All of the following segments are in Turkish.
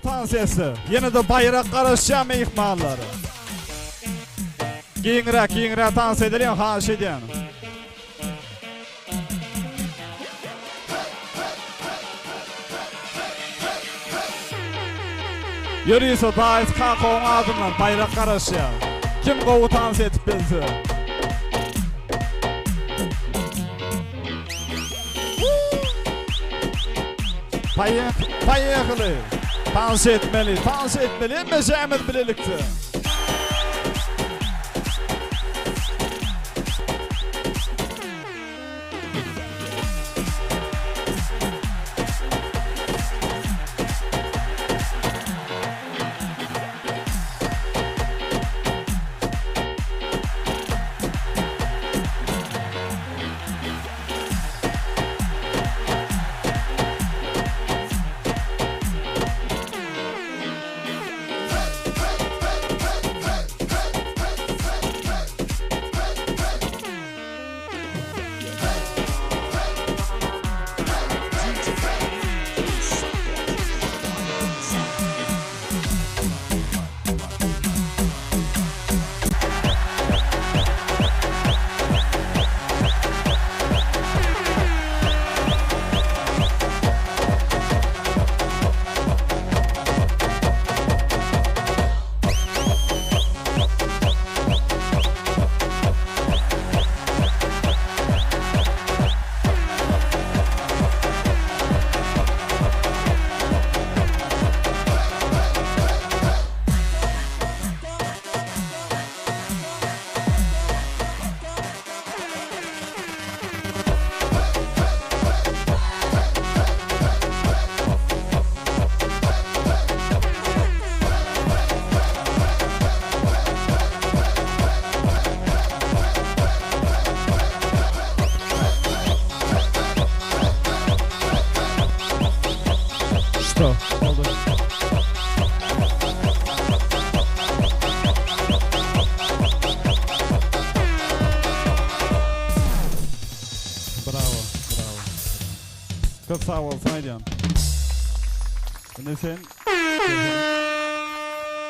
Koğutansiyesi. Yine de bayrak karışacağım meyikmanları. Giyinrek dans edelim haş ediyen. Yürüyse dağız kakağın adından bayrak karışacağım. Kim koğutans etip bilse? Payıqlı. Dans etmeli. Emmeceğimiz bilelikti. Oldu. Bravo. Çok sağ ol Saycan. Ne sen?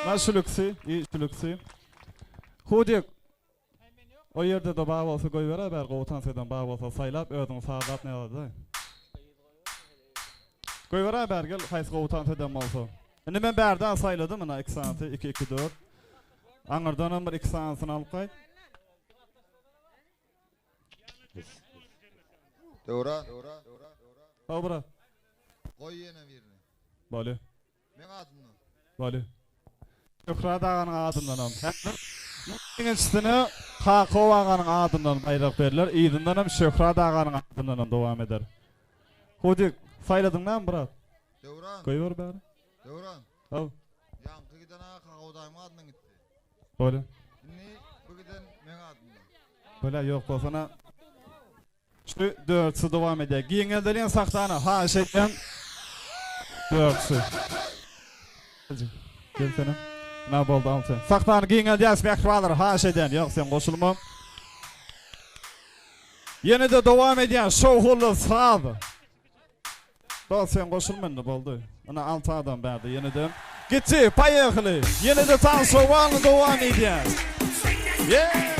Nasılsın? İyi şülüksü. Hudik. O yerde de bağ olsa koy ver, ber Koğutansiyeden bağ olsa saylap, özün sağdat ne oldu? Koy ver bergel, hayız Koğutansiyeden olsa. Şimdi ben berden sayladım ana 2 saati, 2-2-4. Anırdan bir 2 saatini alıp koy. Doğra. Dobra. Koy yine birini. Böyle. Men adını. Böyle. Şükra dağının adından. İkincisini Kakov ağanın adından bayrak verirler. İyidinden hem Şükra dağının adından devam eder. Hudik, sayladın lan bırak. Devran. Koyuyor bari. Devran. Al. Yankı giden ağa Kakov'dayım adının gitti. Böyle. Ne? Bu giden men adından. Böyle yok olsana. Şu 4'sü devam eder. Giyin eldeliğin saktağını. Ha şeyden. 4'sü. Gel senin. Ne boldu altı. Saktağını giyin eldeliğin spektralar. Ha şeyden. Yok sen koşulma. Yine de devam eden şovhullu sağdı. Doğru sen koşulmayın da boldu. Ona 6 adam verdi yeniden. Gitti payıqlı. Yine de tam şovanlı devam eden. Yeah!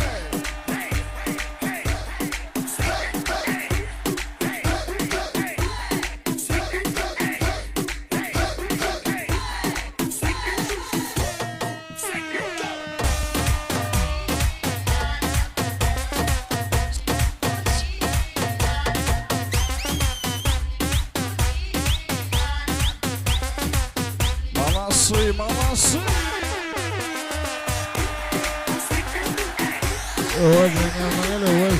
Maması. Oy, gel oy.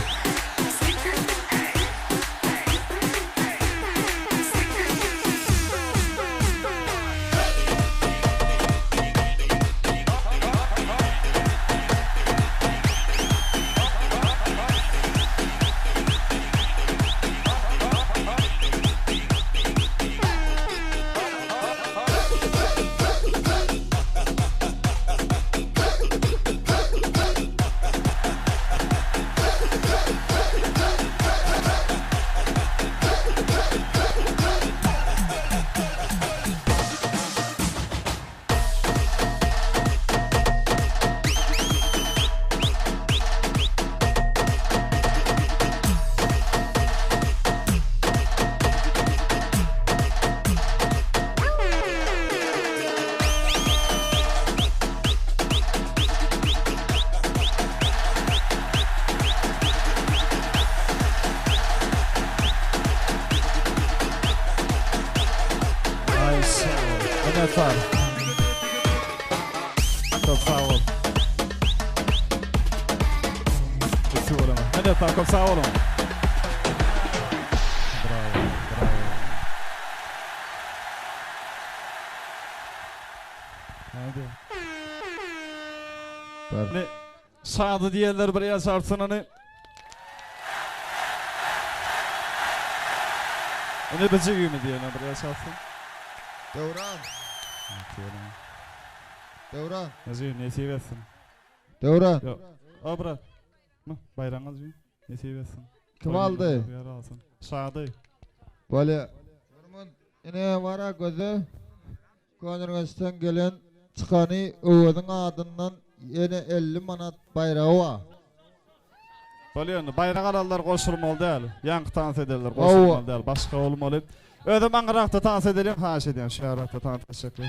Evet sağ ol. Çok sağ ol. Evet sağ ol. Sağ olun. Bravo. Bravo. Hadi. Ne? Sağdı diyenler buraya çarpsın hani. Ne bıcığı mı diyenler buraya çarpsın? Devran. Devran. Yazıyor ne seversin? Devran. Yok. O bırak. Bayram yazıyor. Ne seversin? Kim aldı? Sağdı. Böyle. Yormun. Yine vara gözü. Konurgastan gelen çıkanı ıvadın adından yine 50 manat bayrağı var. Böyle bayrak arallar koşulmalı değil. Yankı dans ederler koşulmalı değil. Başka olmalı. Öde mangırakta dans edelim. Haş edeyim. Şehratta dans teşekkür.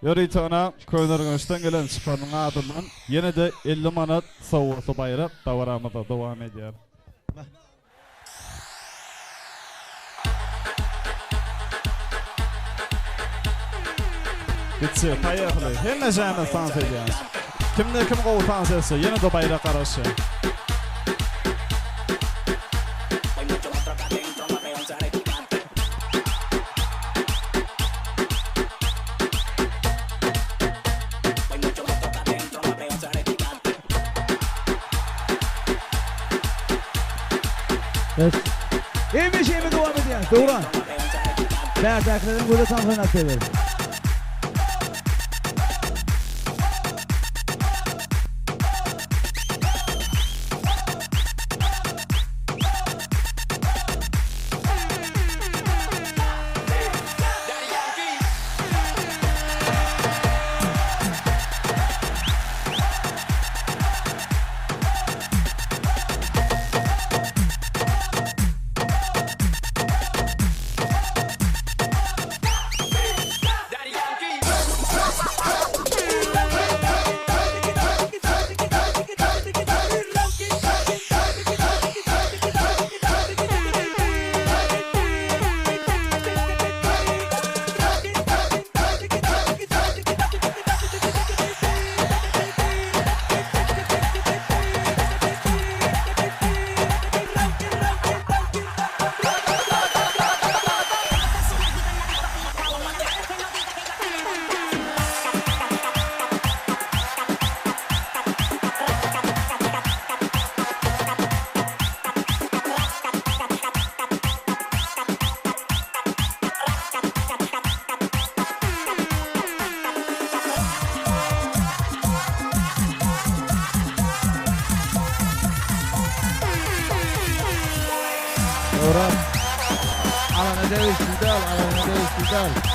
Yoruytu ona Konurgastan gelen çıkanın adından yine de 50 manat soğuğusu bayrak davramada devam ediyor. Bitsi, payaklı. Hem jana sans ediyor. Kimde kim qovu sans etse, yine de bayrak arası. Evet. İyi bir şey mi devam ediyor? Doğru. Ben takdirden burada tam fena severim. Orhan. Alana deviş güzel, alana deviş güzel.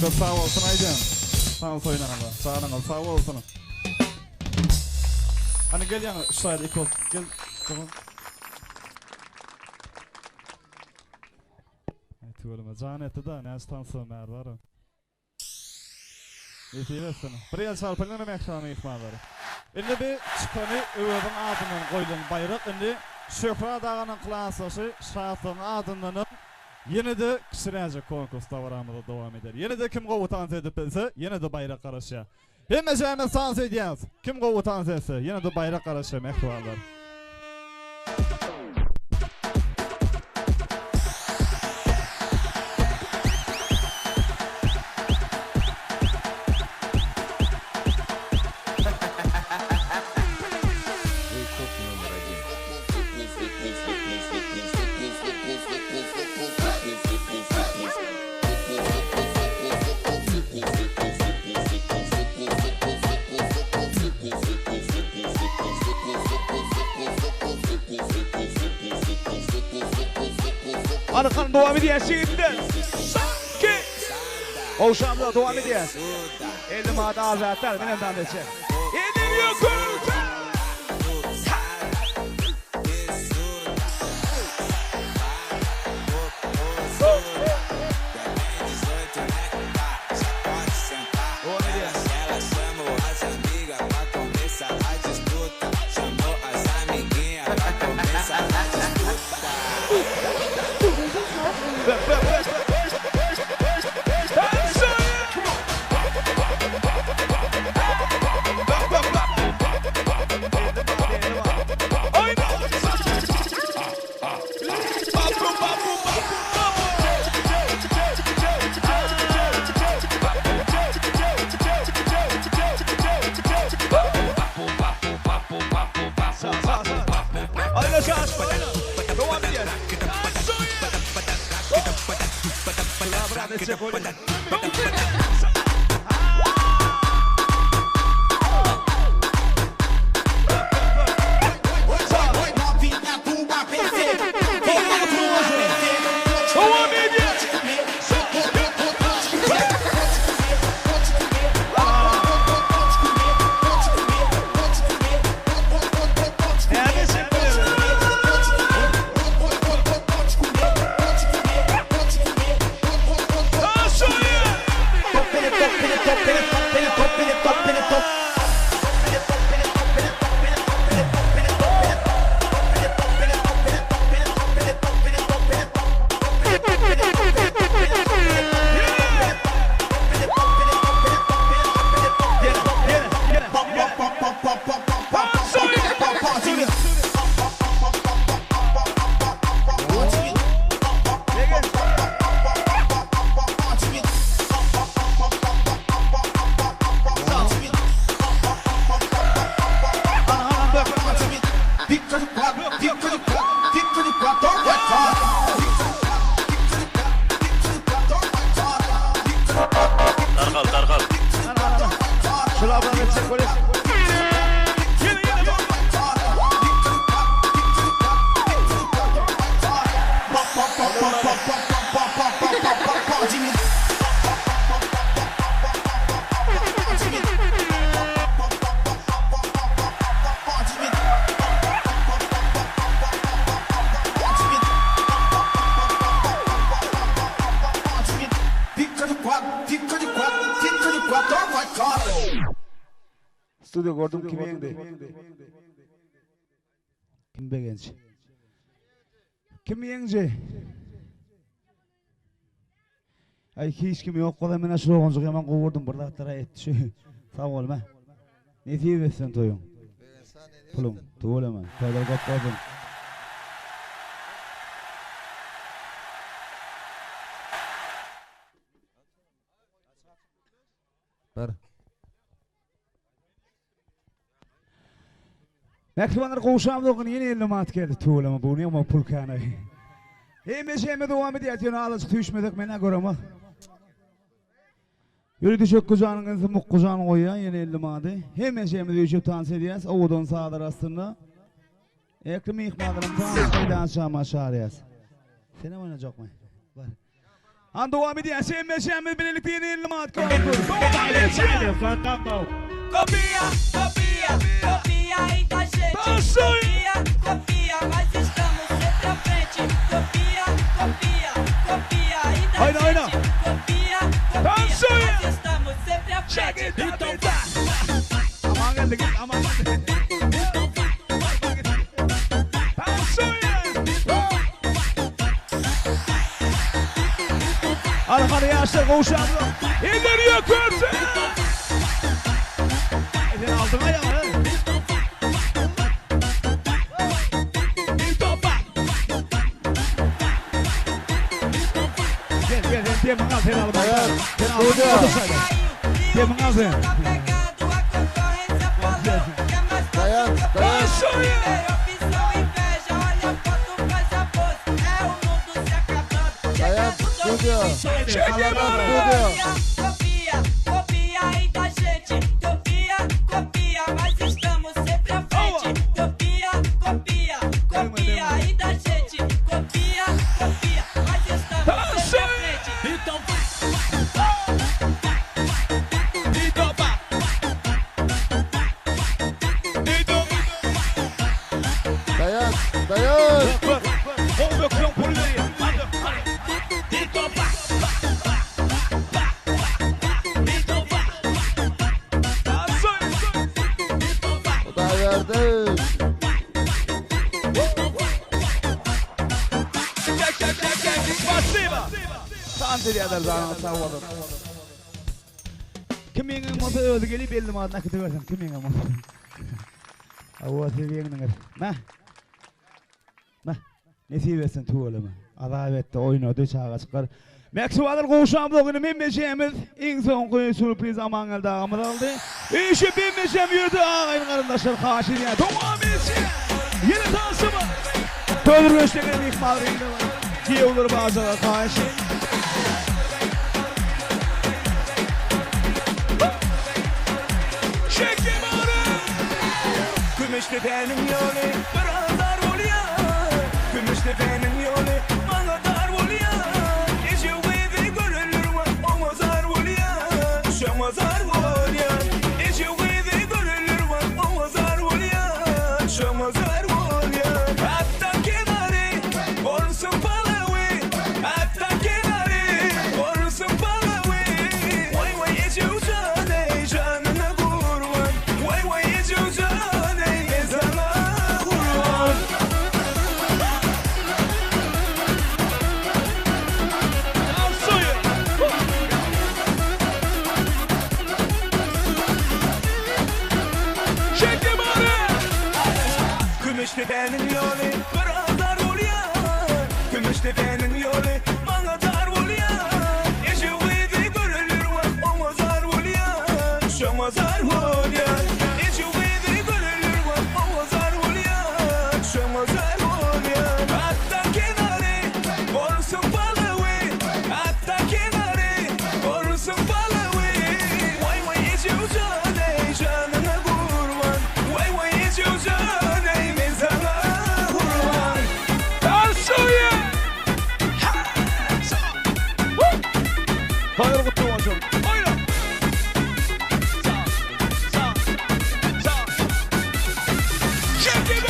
Çok sağ olsun Aydın. Sağ ol oynanma. Sağ olsun. Hani gel yana şu sayede ilk ol. Gel. Tamam. Tuğrulma. Can etti da ne stansı mer var o. Yetiyorsun. Buraya çarpılın ne mekşanı ihmalları. Şimdi bir çıkanı övüdün adının koyulun bayrak. Şimdi Şöpra Dağı'nın klasası Şahat'ın adının yine de kişilerce konkursta varamada devam eder. Yine de kim kovutan edip ise yine de bayrak karışıyor. Hem de sans ediyoruz. Kim kovutan ise yine de bayrak karışıyor mektuarlar. Arkan devam ediyoruz şehitler. Ki. Oğuşamda devam ediyoruz. Elim adı azatlar benim tanesi. Elim yok kurtar. Stüdyo gördüm kim yendi? Kim beğenci? Kim yendi? Ay hiç kim yok kolay mena şuraya oncuq yaman qovurdum bir daqtara etdi şu. Sağ olma. Ne diyebesen toyun? Pulum, to'lama. To'ylar qop qo'ydim. Bir. Mektubanlar qovuşamdı yeni elmat geldi to'lama bu ne ama pul kanı. Hem devam ediyor yani alış tüyüşmedik mena görama. Yürüdü çok kucağınızı mukkuzağın koyuyor yeni elmadı. Hem düşüp dans ediyoruz. Oğudun sağlar aslında. Ekrem ihmadırım dans aşağı aşağıyız. Seni oynayacak mı? Var. Han devam ediyoruz. Hem birlikte yeni elmat kaldı. Copia, copia, copia aí da gente. Copia, copia, mas estamos sempre à frente. Copia, copia, copia aí da gente. Copia, copia, mas estamos sempre à frente. Então tá. Aman geldi git, aman geldi. Arkada yaşlar kavuşamdı. İleriye kurtu. Elini aldın ayağı. Gel, diye bana sen al bana. Sen al bana. Diye bana sen. Dayan. Dayan, stüdyo. Copia, copia aí da gente. Copia, copia, mas estamos sempre à frente. Copia, copia, copia aí da gente. Copia, copia, Спасибо. Dans ediyorlar zaten sağ olun. Kimin motor öldü gelip belli madına kıtıversem kimin motor. Ava seviyenin. Nah. Nesibesin tuğulama. Adavette oynadı çağa çıkar. Meksuvalar koğuşamda o günü memleşemiz. İn son koyu sürpriz aman geldi ağımız aldı. İşi memleşem yürüdü ağayın karındaşlar karşı diye. Devam etsin. Yeni dansı mı? Tölür göçteklerin ikmal reyinde var. Diyevler bazılar karşı. Çekim ağrı. Gümüştepe'nin yolu biraz dar oluyor. Gümüştepe'nin yolu bana dar oluyor. Gece uyudu görülür mü ama zar oluyor. Şama zar oluyor. Gece uyudu görülür mü ama zar oluyor. Şama zar oluyor. Hatta kenarı olsun palavi. Hatta kenarı olsun palavi. Vay vay gece uzanı canına kurban. Vay vay gece uzanı ezana kurban. Gümüştepe'nin yolu biraz dar oluyor. Gümüştepe'nin yolu bana dar oluyor. Gece uyudu görülür mü ama zar oluyor. Şama zar oluyor. Gece uyudu görülür mü ama zar oluyor. Şama zar oluyor. Hatta kenarı olsun palavi. Hatta kenarı olsun palavi. Vay vay gece uzadı canına kurban. Vay vay gece uzadı. Hayır kutlu olsun. Oyna. Çekim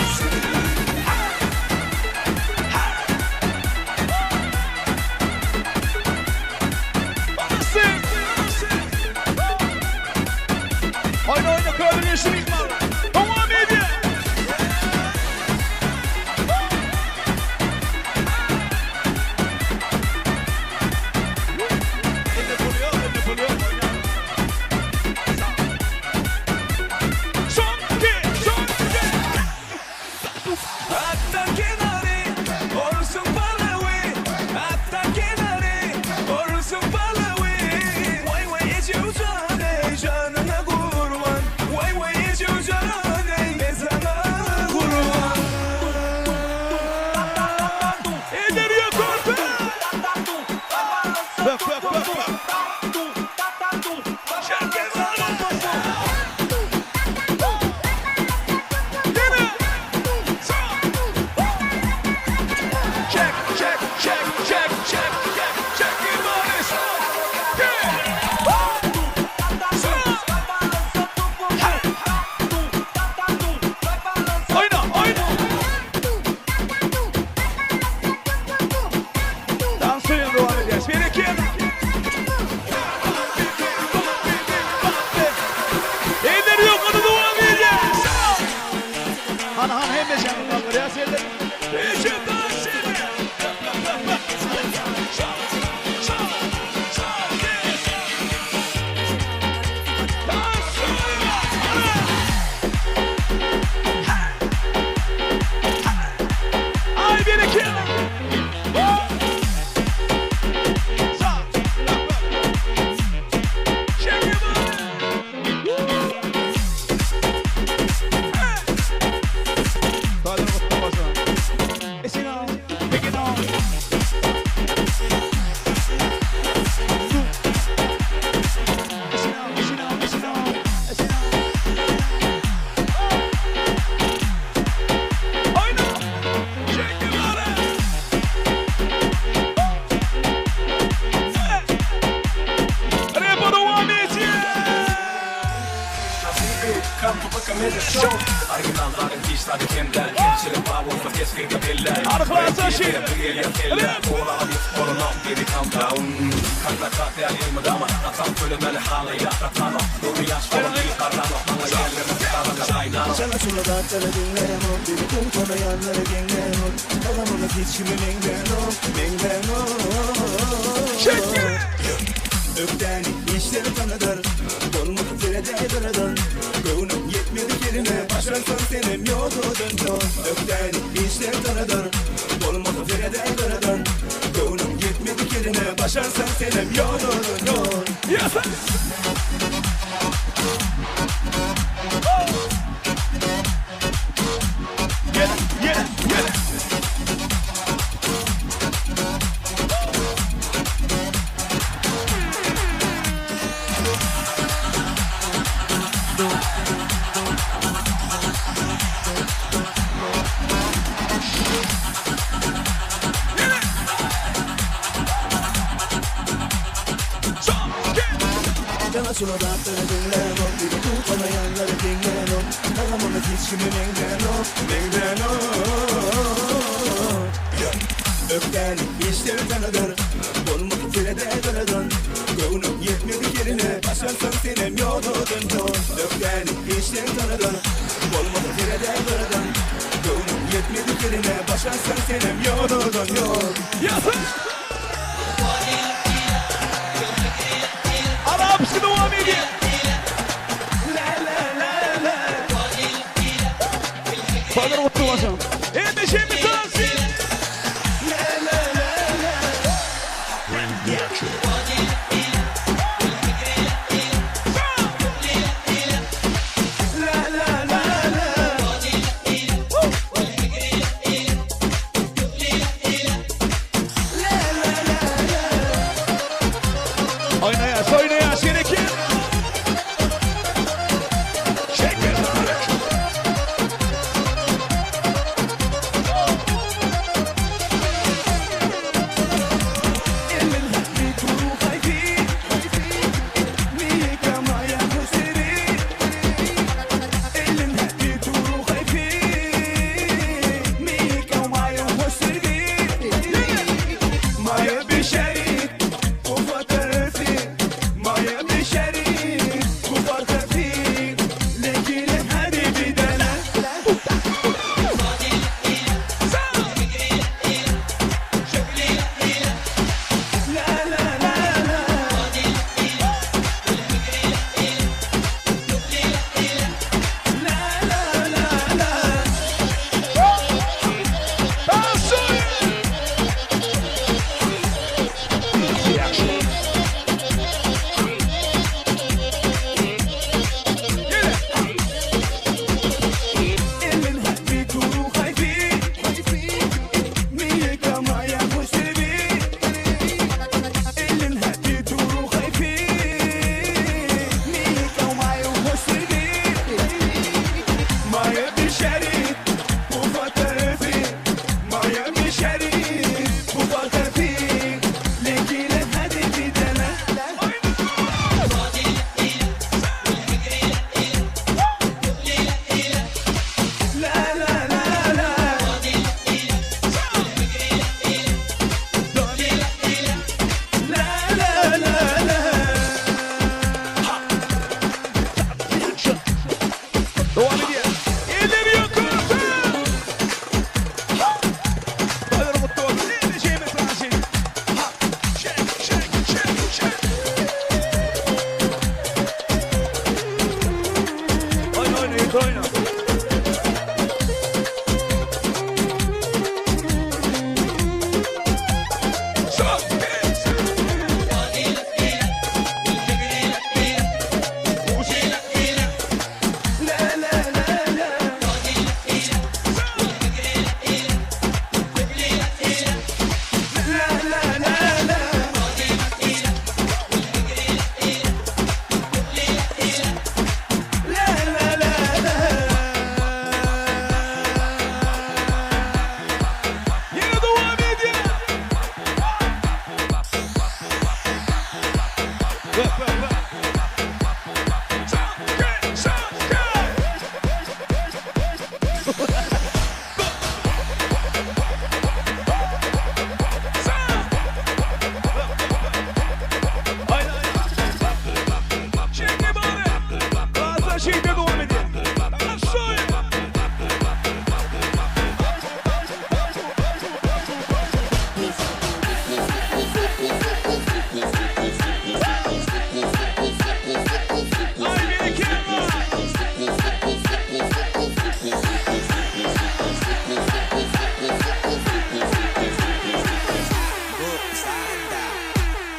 Oyna köylü yeşil ikmal. Devam edin. Hatta kenarı olsun palavi. Hatta kenarı olsun palavi. Vay vay gece uzadı canına kurban. Vay vay gece uzadı ezana kurban. İleriye korku. Bak. Dansıya devam edeceğiz. Bir iki. İleri yok onu devam edeceğiz. Han hem de şarkı kaldır ya sen de. İşte dansıya. Ay bir iki. Arkadaşlar şey. Sana şurada dinlerim o. Bir bütün konayanları dinlerim o. Adamımız hiç kimi mengden o. Mengden o. senem yodudun don Ökten işler tanıdır Olmadı ferede karadan Gönlüm gitmedi yerine başarsan senem yodudun don Yes! Get it, get it, get it! Şunu dağıtları dinleyen o Bir tutamayanları dinleyen o Kalamını hiç kimi mengden o Mengden o Ökten işleri tanıdır Olmadı firede tanıdın Gönlüm yetmedi yerine Başarsan senem yoludun don Ökten işleri tanıdır Olmadı firede tanıdın Gönlüm yetmedi yerine Başarsan senem yoludun yol Arapski devam ediyor. Fazla oturmasın. Endişemi tansi. Oynayas, oynayas gerekir.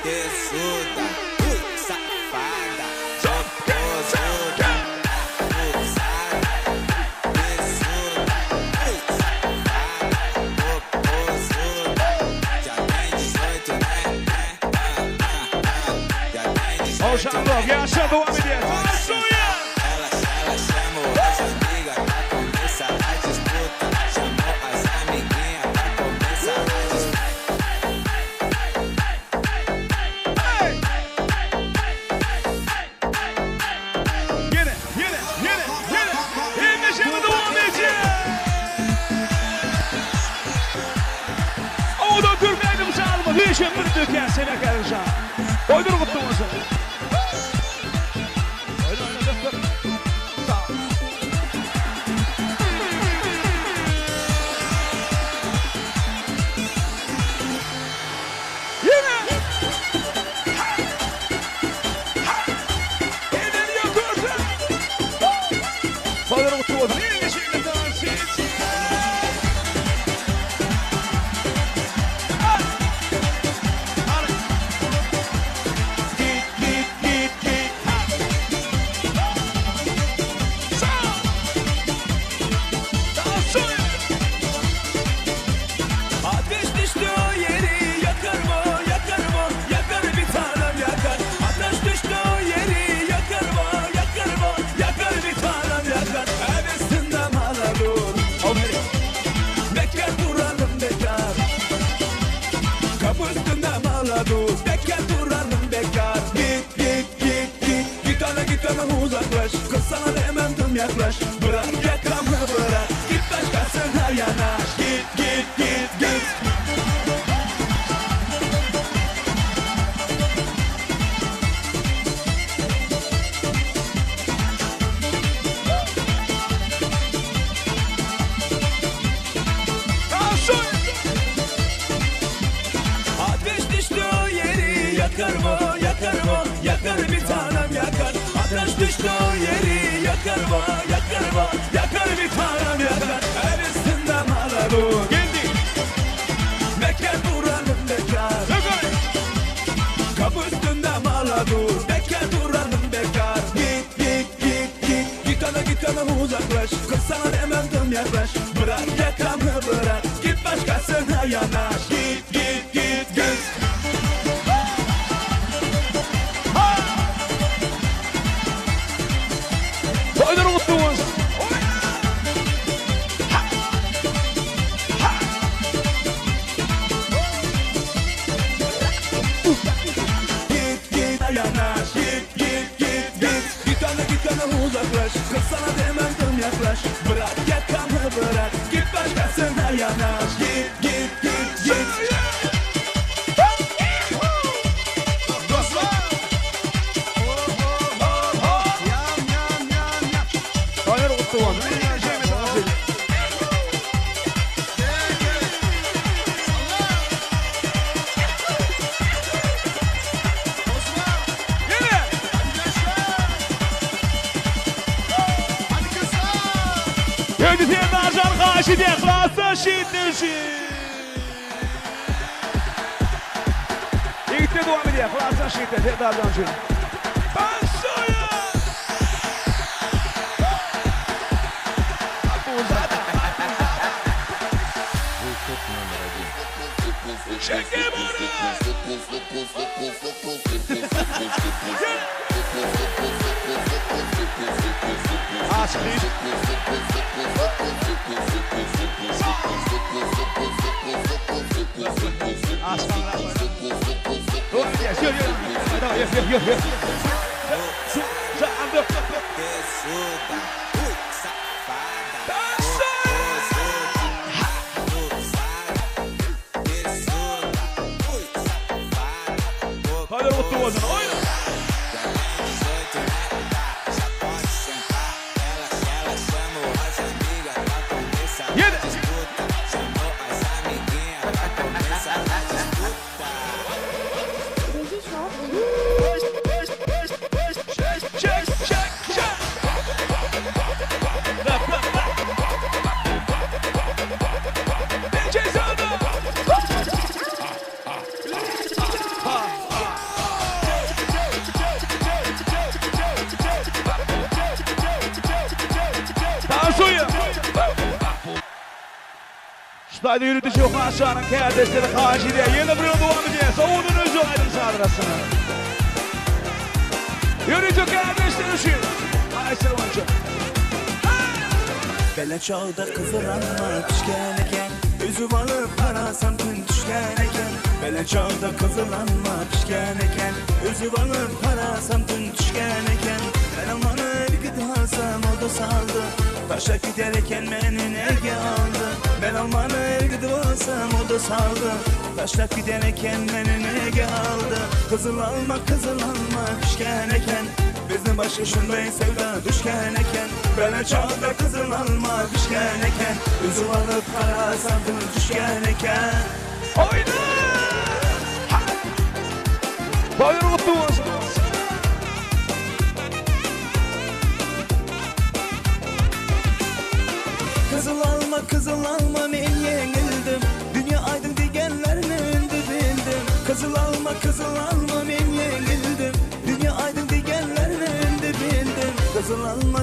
Tesuda, safada, Ó, Xandão, quem achando o homem dele? ela chamou as amigas pra começar a disputa. Chamou as amiguinhas pra começar a disputa. Get it, get it, get it, get it. E mexendo do homem dele. O doutor Bey'im çalma. Bir şey bir döken sene karışan. Oydur kutluğumuzu. Oyna oyna doktor. Sağ ol. Yine. Geliyor kurtar. Oydur kutluğumuzu. İyi şekilde dans et. Ateş düştü o yeri yakar mı, yakar mı, yakar bir tanem yakar. Ateş düştü o yeri yakar mı, yakar mı, yakar bir tanem yakar. Hevesinde mala dur, bekar duralım bekar. Kapı üstünde mala dur, bekar duralım bekar. Git, git, git, git, git ana uzaklaş. Kız sana demedim yaklaş, bırak yakamı bırak. Git başkasına yanaş, git, git, git, git. Ateş düştü o yeri yakar mı, yakar mı, yakar bir tanem yakar. Ateş düştü o yeri yakar mı, yakar mı, yakar bir tanem yakar. El üstünde mala dur, Geldi. bekar duralım bekar. Kapı üstünde mala dur, bekar duralım bekar. Git, git, git, git, git ana uzaklaş. Kız sana demedim yaklaş, bırak yakamı bırak. Git başkasına yanaş, git, git, git, git. Oydur kutluğumuzu. Git, git, yanaş, git, git, git, git. Git ana uzaklaş. Kız sana demedim yaklaş, bırak yakamı bırak. Git başkasına yanaş, git, git, git, git. Oydur kutluğumuzu. İyi şey mi dans edin? Yine. Geldi diye Narcan karşı diye klasa şiddeti. İlk devam ediyor. Klasa şiddeti. Narcan şiddeti. Ben soyum. Çekim onu. Aç bir. Aç bana. Dur, yes, yürü, yürü. Hadi, yes, yürü, yürü. Sen andı. Tesuda, safada. Hadi mutlu olsun. Oyna. Yine. Check, check, check. Stayda yürütücü yok aşağının kardeşleri karşı diye yeni bir yol devam ediyor. Savunun özü aydın sağdırasını. Yürütücü kardeşleri şu. Aysır oyuncu. Bele çağda kızılanma pişkeneken Üzüp alıp parasam gün düşkeneken Bele çağda kızılanma pişkeneken Üzüp alıp parasam gün düşkeneken Ben almanı bir gıdasam o da saldı Taşa giderken beni nege aldı Ben almanı bir gıdasam o da saldı Taşa giderken beni nege aldı Kızıl alma pişkeneken Bizim başka şunday sevda düşken eken Böyle çağda kızıl alma düşken eken Üzüm alıp kara sandım düşken eken Oyna! Bayır mutlu olsun. Kızıl alma men yenildim Dünya aydın digenlerini öndü bildim Kızıl alma men yenildim Dünya aydın digenlerini öndü bildim Kızıl alma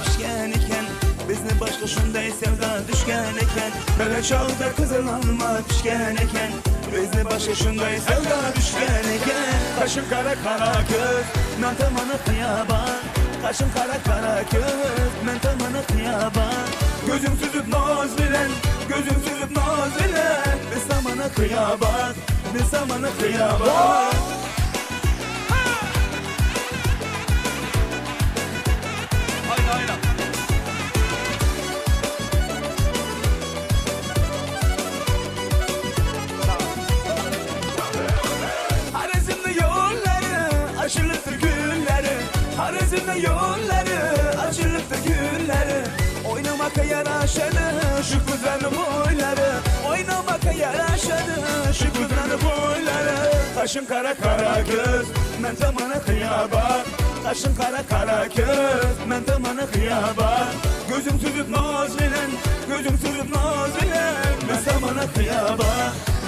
pişken eken Bizni başka şunday sevda düşken eken Böyle çağda kızıl alma pişken eken Bizni başka şunday sevda düşken eken Kaşın kara göz men tamana kıyaban Kaşın kara göz men tamana kıyaban Gözüm süzüp naz bilen Biz zamana kıyaban Aynen. Harizmli yolları açılıktır gülleri Harizmli yolları açılıktır gülleri Oynamaka yaraşadı şu güzel boyları Oynamaka yaraşadı şu güzel boyları Kaşın kara göz men tamana kıyaban Kaşın kara göz men tamana kıyaban Gözüm süzüp naz bilen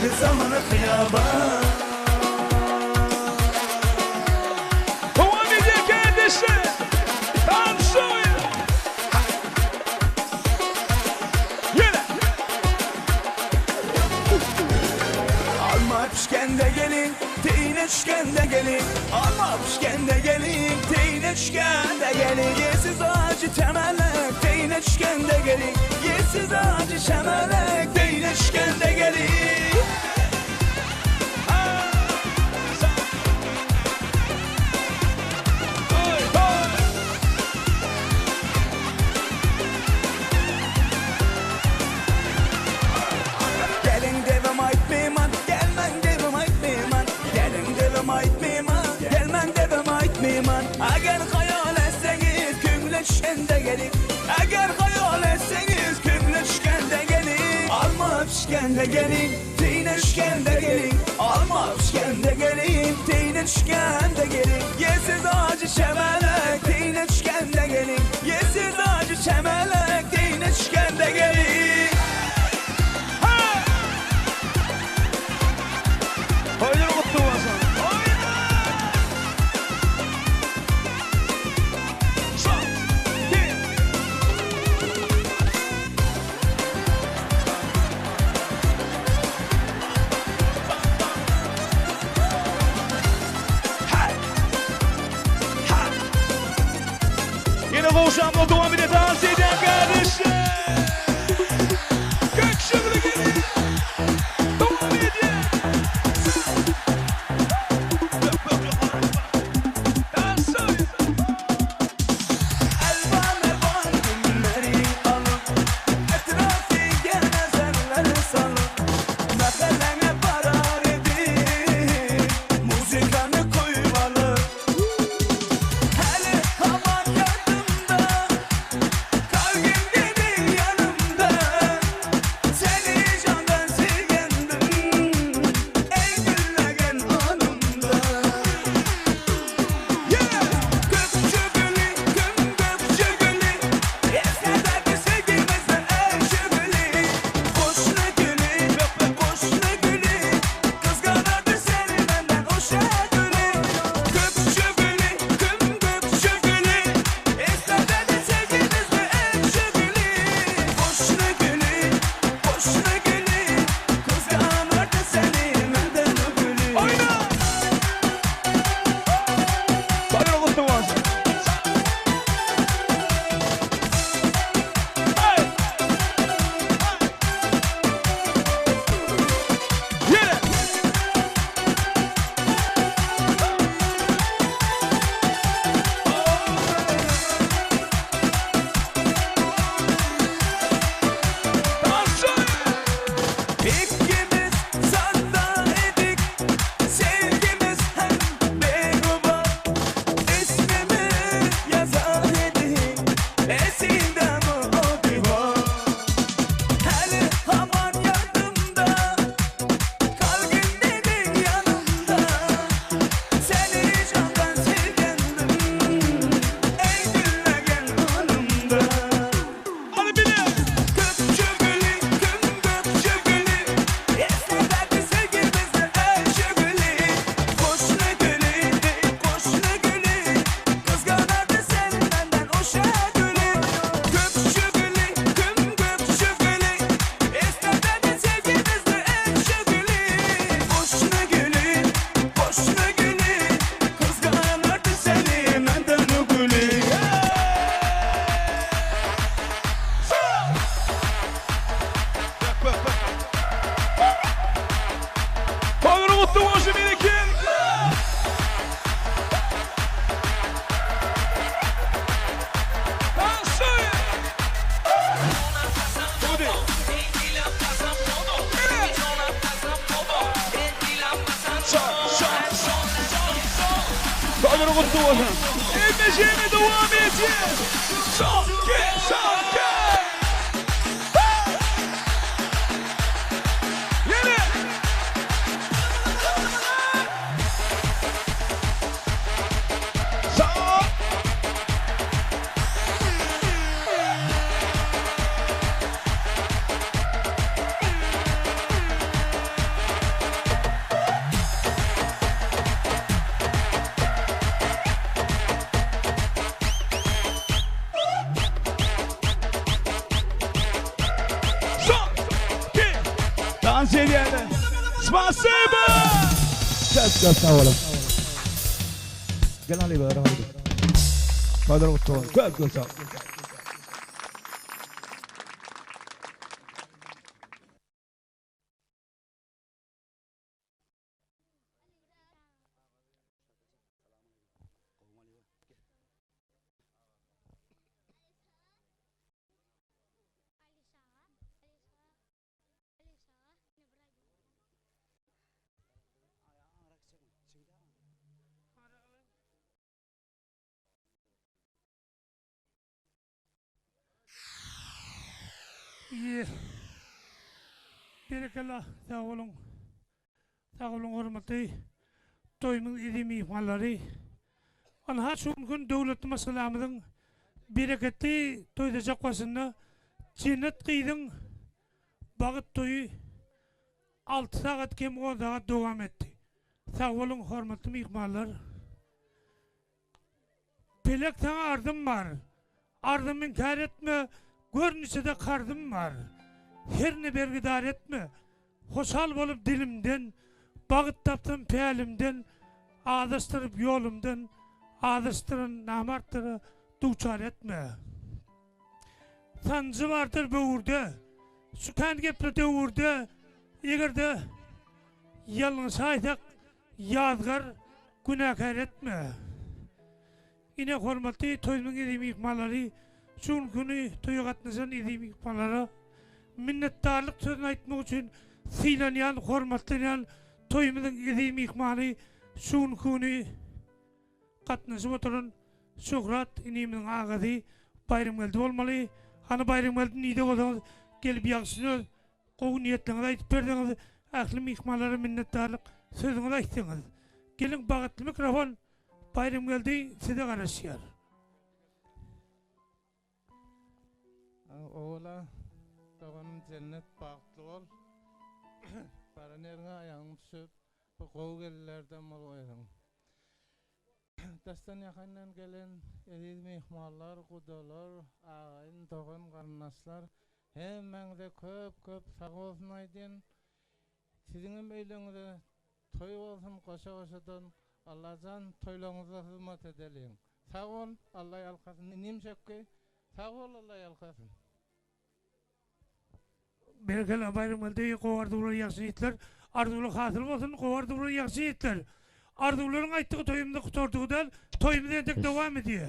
Biz zamana kıyaban Devam ediyor kardeşler. Tanışın. Yine. Alma pişken de gelin, teyine düşken de gelin Alma pişken de gelin, teyine düşken de gelin Yersiz acı temelek, teyine düşken de gelin Yersiz acı temelek, teyine düşken de gelin Gelin devem aytmayman, gelmen devem aytmayman Gelin devem aytmayman, gelmen devem aytmayman Agar hayal etseniz köngüle düşkende gelin Agar hayal etseniz köngüle düşkende gelin Alma pişkende gelin, teyine düşkende gelin Alma pişkende gelin, teyine düşkende gelin Yersiz acı çemelek, teyine düşkende gelin Yersiz acı çemelek, teyine düşkende gelin Bayır mutlu olsun. Yine Volşan'la devam ediyor. Dans eden kardeşler. Gökşemli gelin. Devam ediyor. Elvan günleri alıp Etrafı gezenleri salıp Meselene karar edip Müzikanı koymalı Hele havan yardımda kutlu olsun. Emmeşeğine devam edeceğiz. Şarkı. Yine. Sağ. Dans edelim. Spasibo. Çok sağ olun. Gel hadi böyle hadi. Hadi otur. Çok sağ ol. Berekallah, sağ olun. Sağ olun hürmetli. Toyumun idimi ihmalları. Anha şu gün devlet masalamızın bereketli toyda jakvasında cennet kıydın bağıt toyu 6 saat kem 10 saat devam etti. Sağ olun hürmetli ihmallar. Pelek sana ardım var. Ardımın inkar etme. Görünüşe de kardım var. Her ne bergidar etme. Hoşal bolup dilimden, bağıt taptım peyalimden, ağdastırıp yolumdan, ağdastırın namarttırı duçar etme. Sancı vardır böğürde, sükan geple dövürde, eğer de yalnız aydak, yadgar, günahkar etme. Yine hürmetli toyunun edimi ihmalları, şun günü toyugatnızın edimi ihmalları, minnettarlık sözünü aytmak için siylanayan, hormatlanayan toyumuzun edimi ihmali şun günü katnızıp oturun Şükrat inimizin ağadı bayram geldi olmalı. Hani bayram geldi neyde olsanız gelip yaksınız, koğun niyetlerinizi aytıp berdiniz, aklim ihmalları minnettarlık sözünüzü ayttınız. Gelin bağıtlı mikrofon bayram geldi size karışıyor. Oğla doğanın cennet bağıtlı ol. Paranerine ayağını düşüp bu kovgellerden mal koyalım. Dastan yakından gelen edil mihmallar, kudalar, ağayın, doğan, karnaslar hemen de köp sağ olsun aydın. Sizin öylüğünüzde toy olsun koşa-koşadan Allah'tan toylarınıza hizmet edelim. Sağ ol, Allah yalkasın. Nimşekki, sağ ol, Allah yalkasın. Berkele bayram geldi, kovardılar yakşı itler. Ardular hasıl olsun, kovardılar yakşı itler. Arduların ayttığı toyumda kutorduğu da toyumda yentek devam ediyor.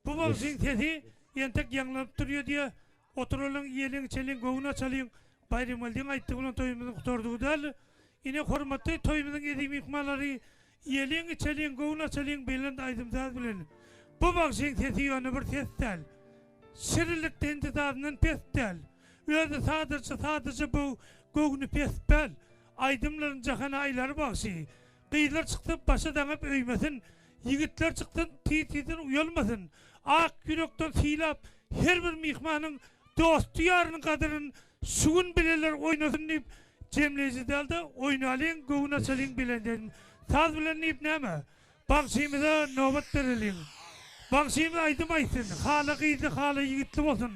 Bu bakışın sesi yentek yanlanıp duruyor diye oturulun, yelin, çelin, kovuna çalın. Bayram geldi, ayttığı toyumda kutorduğu da yine hürmetli toyumuzun edimi ihmalları yelin, çelin, kovuna çalın, belirli aydımsız bilen. Bu bakışın sesi yönü bir ses del. Şirinlikte intizadının pes del. Öyle sadece bu kovunu pes bel. Aydımların cahana ayları bakışı. Kıyılar çıktı başa danıp öymesin. Yigitler çıktı titiden uyalmasın. Ak yürekten silap her bir mihmanın dostu yarının kadının suğun bileler oynasın deyip cemleyici dalda oynalıyın kovuna çalın bilenden. Saz bilen deyip neyme? Bakşimize nöbet verelim. Bakşimize aydım aytsın. Hala kıydı hala yigitli olsun.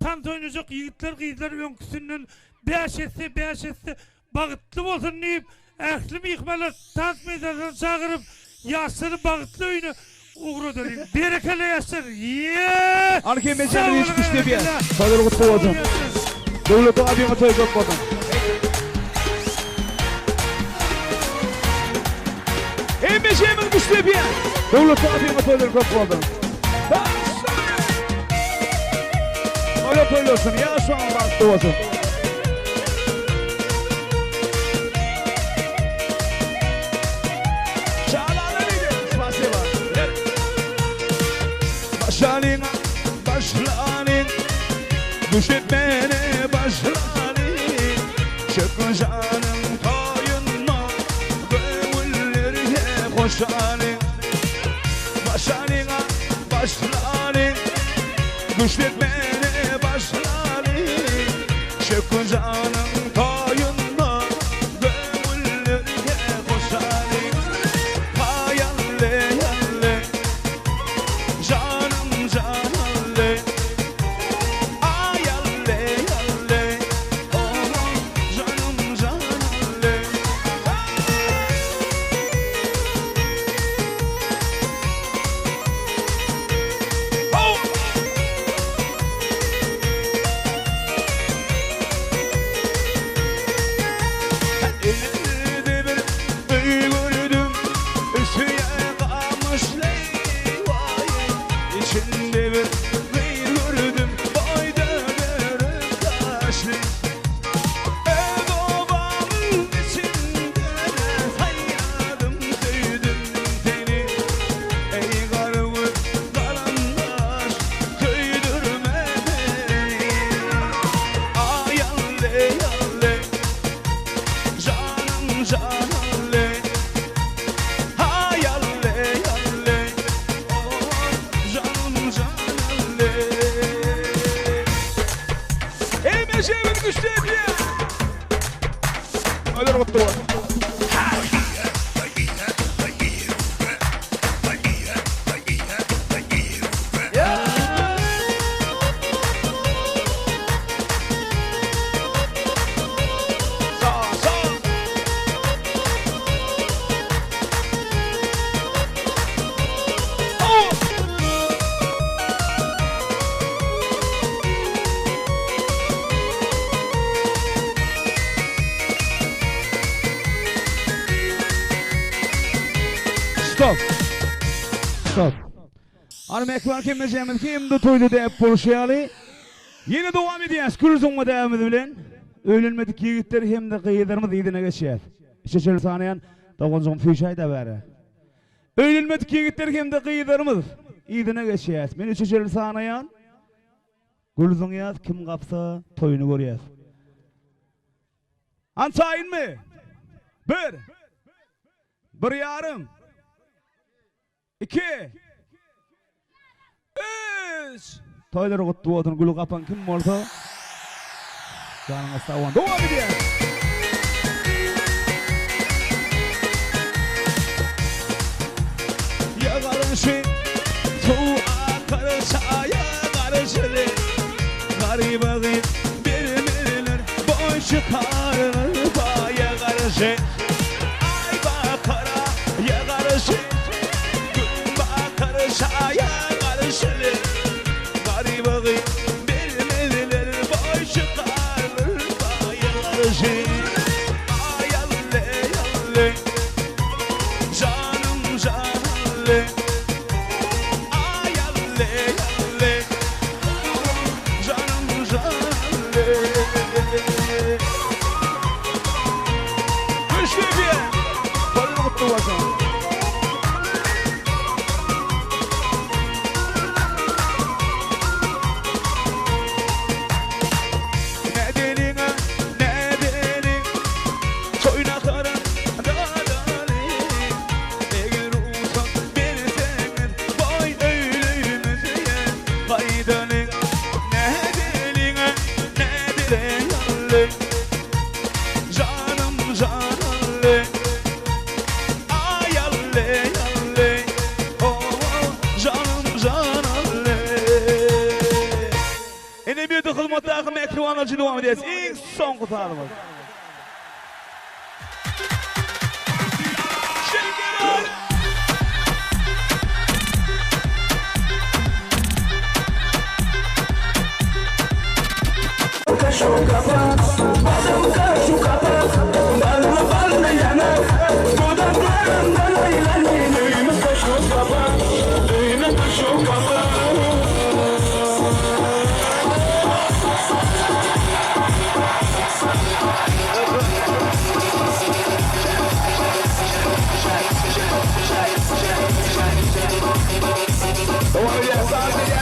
Tant oynayacak yigitler kıydılar önküsünden beş etse bağıtlı olsun deyip Əxlim yıkmalar tant meydanından çağırıp yaşları bağıtlı oyunu uğru döneyim. Berekele yaşlar. Yeee! Arkaya mecanı hiç güçlü bir yer. Kadar kutlu olsun. Devlet abime toy kopmadım. En mecanımız güçlü bir yer. Devlet abime toyları kopmadım. Öyle toyluyorsun ya şu an bağıtlı olsun. Başlayın, başlayın. Düşetmene başlayın. Çıkın canım toyunma. Gönüllerine koşalım. Başlayın, başlayın. Düşetmene başlayın. Çıkın canım toyunma. Gönüllerine koşalım. Hayalle yalle. Canım canalle. Ayalle yalle. Oh canım canalle. Elde bir öy gördüm. Üstüye kalmış leyvayı. İçinde bir öy gördüm. Boyda bir taşlı. Ev obamın içinde sayladım söyledim seni. Ey garvı karandaş köydürme beni. Ayalle yalle. Canım canalle. Hayalle yalle. Oh canım canalle. Ey meşemin güçlü diye. Hadi bakalım. Sağ sağ. Stop. Stop. Hanım ekran kemeceğimiz kimde toydu deyip buluşayalı. Yine devam ediyoruz. Kürüzünme devam edilen. Öğlenmedik yiğitler hem de kıyılarımız iyidine geçer. İşte şöyle sanayan doğuncun fişay da var. Öğlenmedik yiğitler hem de kıyılarımız iyidine geçer. Beni işte şöyle sanayan Gülüzün yaz kim kapsa toyunu görüyoruz. Antayın mı? Bir yarım. 2 3 toyları kutlu olsun. Gülü kapan kim olsa canına savan. Devam ediyor. Ya karışı tuğa karışa ya karışı garibı bilmirler boy çıkarır ya karışı ay bakara ya karışı gün bakarışa ya karışı garibı bilmirler boy çıkarır ya karışı ay yalle yalle canım canalle ay yalle yalle canım canalle güçlü bir koyun mutlu olsun. Ne delin ne delin soynakların dağları eğer usan beni senin boy öyleyimizeye faydalı ne delin ne delin yalle canım canalle ay yalle yalle oh canım canalle. Yine bir tıkılma takım ekranı için devam edeceğiz. İlk son kurtarımız. Devam ediyor.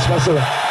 Спасибо!